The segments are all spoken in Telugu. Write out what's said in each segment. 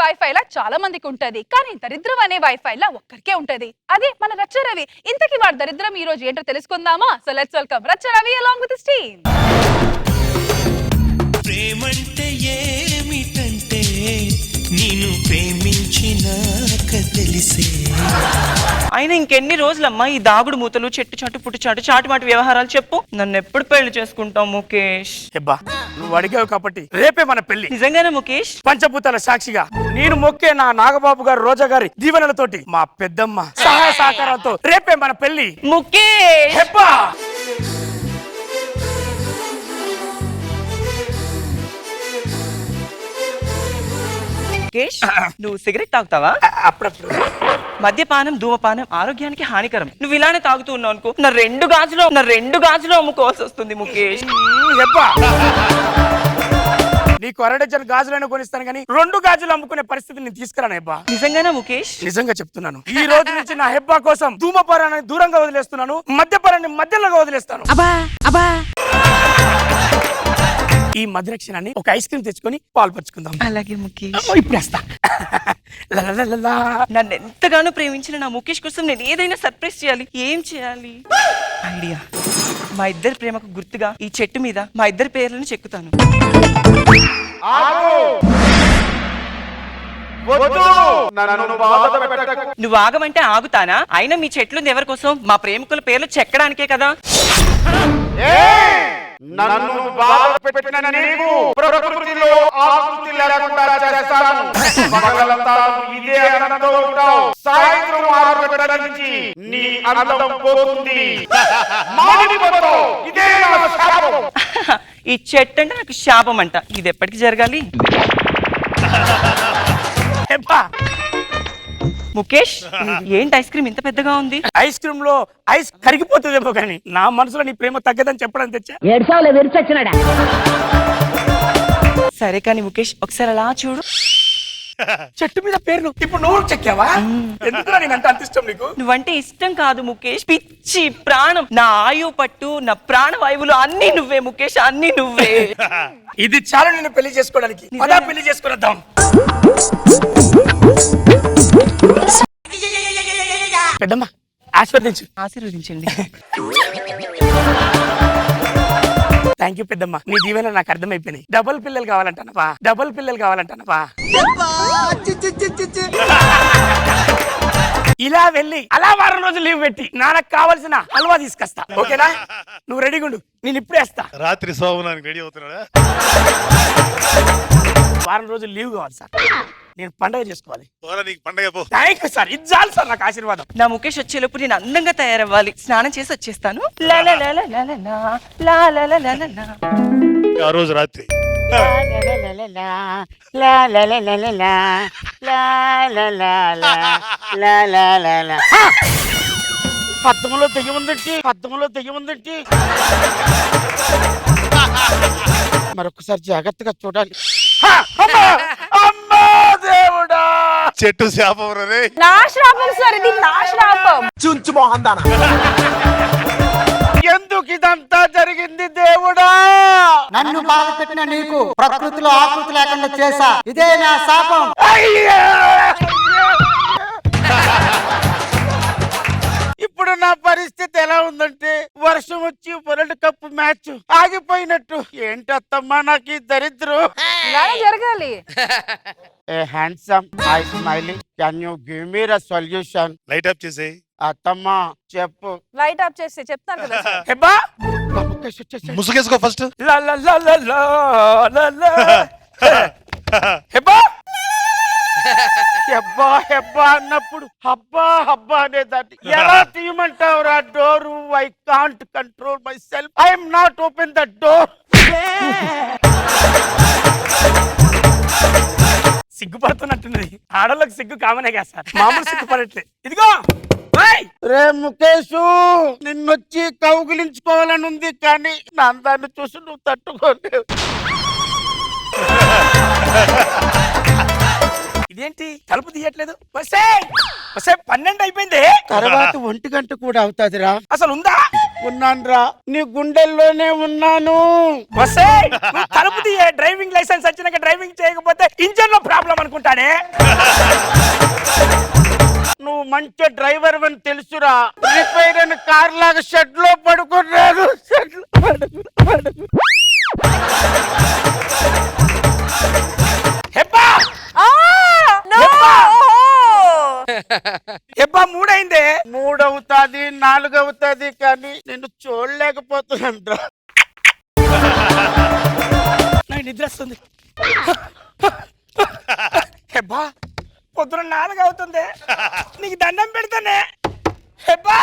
వైఫై లా చాలా మందికి ఉంటది, కానీ దరిద్రం అనే వైఫై లా ఒక్కరికే ఉంటది. అదే మన రచ్చ రవి. ఇంతకీ వాడి దరిద్రం ఈ రోజు ఏంటో తెలుసుకుందామా? సో లెట్స్ వెల్కమ్ రచ్చ Ravi along with his team. ప్రేమంటే ఏమిటంటే నేను ప్రేమించినాక తెలిసే. అయినా ఇంకెన్ని రోజులమ్మా ఈ దాగుడు మూతలు, చెట్టు చాటు పుట్టు చాటు చాటుమాటి వ్యవహారాలు చెప్పు. నన్ను ఎప్పుడు పెళ్లి చేసుకుంటావు ముఖేష్? ఎబ్బా నువ్వు అడిగావు కాబట్టి రేపే మన పెళ్లి. నిజంగానే ముఖేష్? పంచభూతాల సాక్షిగా నేను మొక్కే నా నాగబాబు గారు రోజా గారి దీవెనలతోటి మా పెద్దమ్మ సహాయ సహకారాలతో రేపే మన పెళ్లి. ముఖేష్ ఎబ్బా ముఖేష్, నువ్వు సిగరెట్ తాగుతావా? అప్పుడప్పుడు మద్యపానం, ధూమపానం ఆరోగ్యానికి హానికరం. నువ్వు ఇలానే తాగుతూ ఉన్నావు అనుకో, నా రెండు గాజులు అమ్ముకోవాల్సి వస్తుంది ముఖేష్. ఎబ్బా నీకు అరడజన్ గాజులైనా కొనిస్తాను కానీ 2 గాజులు అమ్ముకునే పరిస్థితి నేను తీసుకురాను హెబ్బా. నిజంగానే ముఖేష్? నిజంగా చెప్తున్నాను. ఈ రోజు నుంచి నా హెబ్బా కోసం ధూమపానాన్ని దూరంగా వదిలేస్తున్నాను, మద్యపానాన్ని మధ్యలోగా వదిలేస్తాను. ఈ మధ్యరక్షణాన్ని ఒక ఐస్ క్రీమ్ తెచ్చుకొని పాలు పంచుకుందాం. అలాగే ముఖేష్. ఇప్పుడు వేస్తా. నన్ను ఎంతగానో ప్రేమించిన నా ముఖేష్ కోసం నేను ఏదైనా సర్ప్రైజ్ చేయాలి. ఏం చేయాలి? ఐడియా. మా ఇద్దరి ప్రేమకు గుర్తుగా ఈ చెట్టు మీద మా ఇద్దరి పేర్లను చెక్కుతాను. నువ్వు ఆగమంటే ఆగుతానా? అయినా మీ చెట్లు ఎవరి కోసం? మా ప్రేమికుల పేర్లు చెక్కడానికే కదా. నన్ను బాధ పెట్టిన నీకు ప్రకృతిలో ఆకృతి లేకుండా చేస్తాను. పగలంతా ఇదే ఆనందంతో ఉంటావు. సాయంత్రం 6 గంటల నుంచి నీ ఆనందం పోతుంది. మాడిపోతావు. ఇదే నా శాపం. ఈ చెట్టు అంటే నాకు శాపం అంట. ఇది ఎప్పటికి జరగాలి? ముఖేష్, ఏంటి ఐస్ క్రీమ్ ఇంత పెద్దగా ఉంది? ఐస్ క్రీమ్ లో ఐస్ కరిగిపోతుందేమో కానీ నా మనసులో నీ ప్రేమ తగ్గదని చెప్పడం తెచ్చా. సరే కానీ ముఖేష్, ఒకసారి అలా చూడు. చెట్టు మీద పేర్లు ఇప్పుడు నువ్వు చెక్కావా? ఎందుకు నేనంటే అంత ఇష్టం నీకు? నువ్వంటే ఇష్టం కాదు ముఖేష్, పిచ్చి ప్రాణం. నా ఆయువు పట్టు, నా ప్రాణవాయువులు అన్ని నువ్వే ముఖేష్, అన్ని నువ్వే. ఇది చాలా నేను పెళ్లి చేసుకోవడానికి. పదా పెళ్లి చేసుకునేద్దాం. పెద్దమ్మ ఆశీర్వదించు. ఆశీర్వదించండి. థ్యాంక్ యూ పెద్దమ్మ. నీ దీవెన నాకు అర్థమైపోయినాయి. డబుల్ పిల్లలు కావాలంటానపా. ఇలా వెళ్ళి అలా వారం రోజులు లీవ్ పెట్టి నాన్నకు కావాల్సిన హల్వా తీసుకొస్తా. ఓకేనా? నువ్వు రెడీగా ఉండు, నేను ఇప్పుడే వస్తా. రాత్రి సోమనానికి రెడీ అవుతున్నాడా? వారం రోజులు లీవ్ కావాలి సార్, నేను పండగ చేసుకోవాలి. నీకు పండగ పో. థ్యాంక్ యూ సార్, ఇది చాలు సార్ నాకు ఆశీర్వాదం. నా ముఖేష్ వచ్చేలోపు నేను అందంగా తయారవ్వాలి. స్నానం చేసి వచ్చేస్తాను. ఆ రోజు రాత్రి పద్మంలో తెగి ఉందండి. మరొకసారి జాగ్రత్తగా చూడాలి. అమ్మా దేవుడా, చెట్టు శాపం రే. నా శ్రాపం సార్, ఇది నా శ్రాపం. చుంచు మోహందాన. ఎందుకు ఇదంతా జరిగింది దేవుడా? నన్ను బాధ పెట్టిన నీకు ప్రకృతిలో ఆకృతి లేకుండా చేశా. ఇదే నా శాపం. ఇప్పుడు నా పరిస్థితి ఎలా ఉందంటే వర్షం వచ్చి వరల్డ్ కప్ మ్యాచ్ ఆగిపోయినట్టు. ఏంటత్తమ్మా నాకు ఈ దరిద్రం? ఇలానే జరగాలి. Handsome I smiling, can you give me the solution? Light off చేసేయ్. అత్తమ్మా చెప్పు. లైట్ ఆఫ్ చేసి చెప్తాను కదా సార్. హెబ్బా ముసుగేసుకో ఫస్ట్. హెబ్బా అన్నప్పుడు హబ్బా అనేదాన్ని ఎలా తీయమంటావురా door? I can't control myself. I'm not open the door. సిగ్గుపడుతున్నట్టున్నది. ఆడోళ్ళకి సిగ్గు కామనే కదా సార్, మామూలు సిగ్గుపడట్లే. ఇదిగో రే ముఖేషు, నిన్నొచ్చి కౌగిలించుకోవాలని ఉంది కానీ నా అందాన్ని చూసి నువ్వు తట్టుకోలేవు. ఇదేంటి తలుపు తీయట్లేదు? 12 అయిపోయింది. తర్వాత 1 గంట కూడా అవుతాదిరా. అసలు ఉందా? ఉన్నానురా, నీ గుండెల్లోనే ఉన్నాను. వస్తే తలుపు తీయే. డ్రైవింగ్ లైసెన్స్ వచ్చినాక డ్రైవింగ్ చేయకపోతే ఇంజన్ లో ప్రాబ్లం అనుకుంటానే. నువ్వు మంచి డ్రైవర్ అని తెలుసురా. రిపేర్ అయిన కార్ లాగా షెడ్ లో పడుకున్నాను. హెబ్బా హెబ్బా మూడైందే. 3 అవుతాది, 4 అవుతాది, కానీ నేను చూడలేకపోతున్నాను. నాకు నిద్ర వస్తుంది. హెబ్బా పొద్దున 4 అవుతుంది. నీకు దండం పెడతానే. హెబ్బా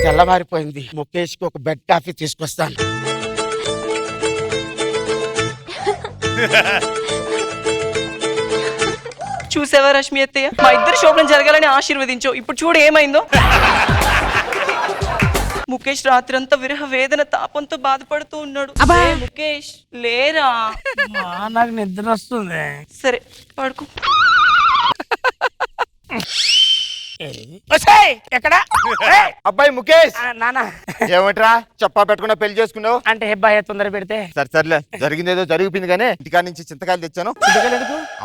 తెల్లవారిపోయింది. ముఖేష్ కి ఒక బెడ్ కాఫీ తీసుకొస్తాను. చూసావా రష్మి అత్తయ్య, మా ఇద్దరు శోభనం జరగాలని ఆశీర్వదించు. ఇప్పుడు చూడు ఏమైందో. ముఖేష్ రాత్రంతా విరహ వేదన తాపంతో బాధపడుతూ ఉన్నాడు. ఏ ముఖేష్ లేరా? నాకు నిద్ర వస్తుంది. సరే పడుకో. ఎక్కడ అబ్బాయి ముఖేష్, నానా ఏమిట్రా చెప్పా పెట్టకుండా పెళ్లి చేసుకున్నావు? అంటే హెబ్బా తొందర పెడితే సరే సర్లే, జరిగిందేదో జరిగిపోయింది కానీ ఇంటికాడ నుంచి చింతకాయలు తెచ్చాను.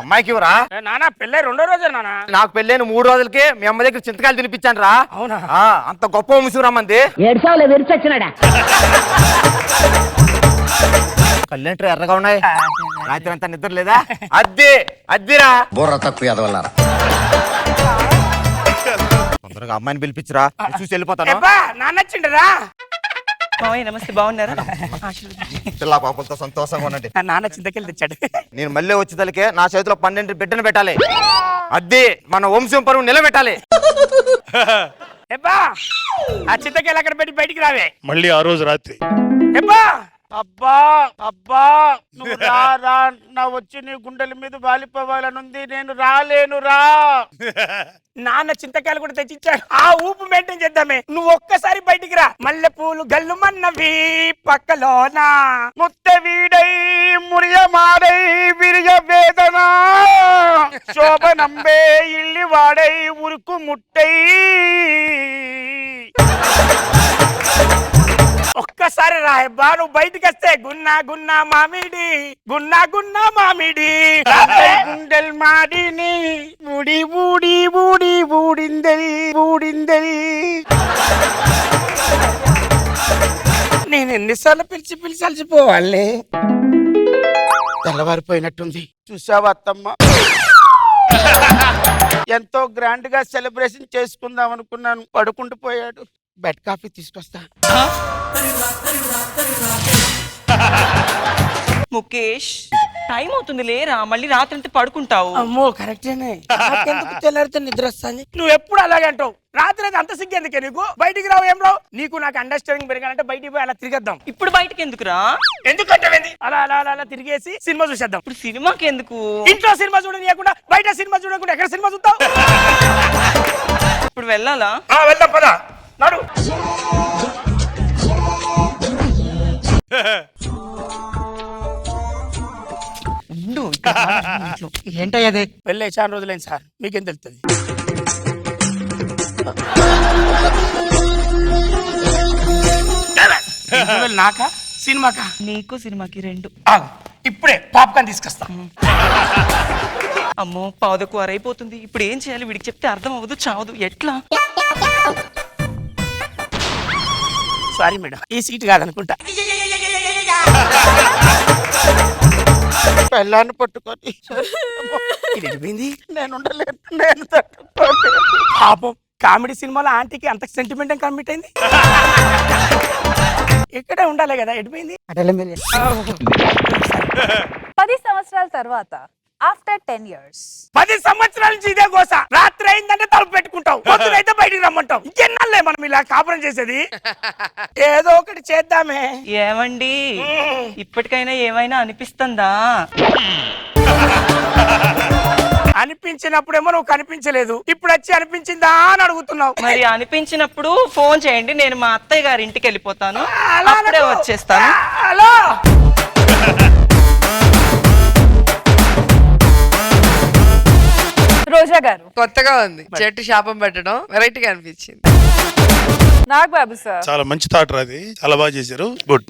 అమ్మాయికి ఇవ్వరా? నానా పెళ్ళై 2వ రోజే నానా. నాకు పెళ్ళైన 3 రోజులకి మీ అమ్మ దగ్గర చింతకాయలు తినిపించాను రా. అవునా? అంత గొప్ప వంశురామంది. కళ్ళేంట్రా ఎర్రగా ఉన్నాయి? రాత్రి అంతా నిద్ర లేదా? అద్దిరా బుర్ర తక్కువ ఎదవల్లారా. తొందరగా అమ్మాయిని పిలిపించరా, చూసి వెళ్ళిపోతాను. హెబ్బా నాన్న వచ్చిండరా? మామయ్య నమస్తే, బాగున్నారా? ఆశీర్వదించు. పిల్ల పాపలతో సంతోషంగా ఉండండి. నాన్న చింతకెళ్ళి తెచ్చాడు. నేను మళ్ళీ వచ్చేదలికే నా చేతిలో 12 బిడ్డను పెట్టాలి. అద్ది మన వంశం పరువు నిలబెట్టాలి. హెబ్బా ఆ చింతకెళ్ళి అక్కడ పెట్టి బయటికి రావే. మళ్ళీ ఆ రోజు రాత్రి హెబ్బా అబ్బా అబ్బా, నువ్వు రా, నా వచ్చి నీ గుండెల మీద వాలిపోవాలనుంది. నేను రాలేనురా. నాన్న చింతకాయలు కూడా తెచ్చిచ్చాడు. ఆ ఊపు మెయింటైన్ చేద్దామే. నువ్వు ఒక్కసారి బయటికి రా. మల్లె పూలు గల్లు మన్నవి పక్కలోనా. ముత్త వీడై మురియమాడై విరియ వేదన శోభనంబే ఇల్లి వాడై ఉరుకు ముట్టై. ఒక్కసారి రా హెబ్బా. నువ్వు బయటికి వస్తే గున్నా గున్నా మామిడి, గున్నా గున్నా మామిడి. గుండెల్ మాడిని ఊడి ఊడి ఊడి ఊడిందెల్ ఊడిందెల్. నేను ఎన్నిసార్లు పిలిచి పిలిచి అలసిపోవాలి. తెల్లవారిపోయినట్టుంది. చూసావా అత్తమ్మ, ఎంతో గ్రాండ్ గా సెలబ్రేషన్ చేసుకుందాం అనుకున్నాను. పడుకుంటూ పోయాడు. బెడ్ కాఫీ తీసుకొస్తా. ముఖేష్ టైం అవుతుంది లేరా? మళ్ళీ రాత్రి అంతా పడుకుంటావు. అమ్మో కరెక్టేనే. నాకెందుకు తెల్లారితే నిద్ర వస్తుంది. నువ్వు ఎప్పుడు అలాగే అంటావు. రాత్రి అయితే అంత సిగ్గెందుకే నీకు? బయటికి రావు, ఏం రావు. నీకు నాకు అండర్స్టాండింగ్ పెరగాలంటే బయటికి పోయి అలా తిరిగేద్దాం. ఇప్పుడు బయటకి ఎందుకురా? ఎందుకంటే అలా అలా అలా అలా తిరిగేసి సినిమా చూసేద్దాం. ఇప్పుడు సినిమాకి ఎందుకు? ఇంట్లో సినిమా చూడనియకుండా బయట సినిమా చూడకుండా ఎక్కడ సినిమా చూద్దాం? ఇప్పుడు వెళ్ళాలా? వెళ్దాం పద, నాడు. ఉండు. ఏంటయ్యది? వెళ్ళే చాలా రోజులైంది సార్, మీకేం తెలుస్తుంది? నాకా సినిమాకా? నీకు సినిమాకి 2. ఇప్పుడే పాప్కార్న్ తీసుకొస్తా. అమ్మో పావుదకు అరైపోతుంది. ఇప్పుడు ఏం చేయాలి? వీడికి చెప్తే అర్థం అవ్వదు, చావదు. ఎట్లా? సారీ మేడం, ఈ సీట్ కాదనుకుంటా. పెళ్ళాన్ని పట్టుకొని ఇది వెళ్ళిపోయింది. నేను ఉండలేను, నేను తట్టుకోలేను. పాపం కామెడీ సినిమాలో ఆంటీకి అంత సెంటిమెంట్ కమిట్ అయింది. ఇక్కడే ఉండాలి కదా, ఎడిపోయింది. 10 సంవత్సరాల తర్వాత ఆఫ్టర్ 10 years 10 సంవత్సరాల నుంచి ఇదే గోస. రాత్రి అయిందంటే తలుపు పెట్టుకుంటావు, పొద్దునైతే బయటికి రమ్మంటావు. ఇంకెన్నాళ్ళే మనం ఇలా కాపురం చేసేది? ఏదో ఒకటి చేద్దామే. ఏమండి, ఇప్పటికైనా ఏమైనా అనిపిస్తుందా? అనిపించినప్పుడేమో నువ్వు కనిపించలేదు, ఇప్పుడు వచ్చి అనిపించిందా అని అడుగుతున్నావు. మరి అనిపించినప్పుడు ఫోన్ చేయండి, నేను మా అత్తయ్య గారి ఇంటికి వెళ్ళిపోతాను. అలా అప్పుడే అనకు. వచ్చేస్తాను. హలో, రోజా గారు. కొత్తగా ఉంది చెట్టు శాపం పెట్టడం వెరైటీగా అనిపించింది. నాగ్ బాబు సార్. చాలా మంచి థాట్ రాది, చాలా బాగా చేశారు, గుడ్.